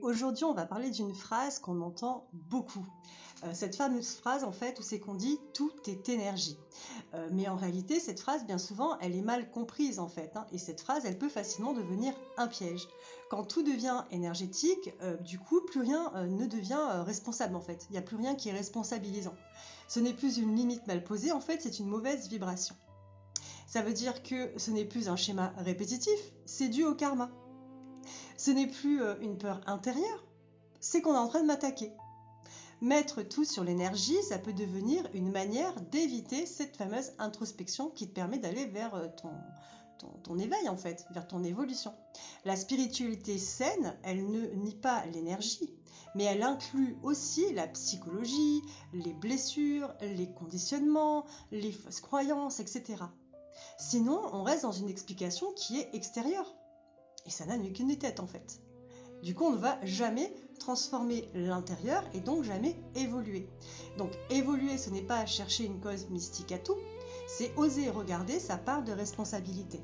Aujourd'hui, on va parler d'une phrase qu'on entend beaucoup. Cette fameuse phrase, en fait, où c'est qu'on dit « tout est énergie ». Mais en réalité, cette phrase, bien souvent, elle est mal comprise, en fait. Et cette phrase, elle peut facilement devenir un piège. Quand tout devient énergétique, du coup, plus rien ne devient responsable, en fait. Il n'y a plus rien qui est responsabilisant. Ce n'est plus une limite mal posée, en fait, c'est une mauvaise vibration. Ça veut dire que ce n'est plus un schéma répétitif, c'est dû au karma. Ce n'est plus une peur intérieure, c'est qu'on est en train de m'attaquer. Mettre tout sur l'énergie, ça peut devenir une manière d'éviter cette fameuse introspection qui te permet d'aller vers ton éveil en fait, vers ton évolution. La spiritualité saine, elle ne nie pas l'énergie, mais elle inclut aussi la psychologie, les blessures, les conditionnements, les fausses croyances, etc. Sinon, on reste dans une explication qui est extérieure. Et ça n'a qu'une tête en fait. Du coup, on ne va jamais transformer l'intérieur et donc jamais évoluer. Donc évoluer, ce n'est pas chercher une cause mystique à tout, c'est oser regarder sa part de responsabilité.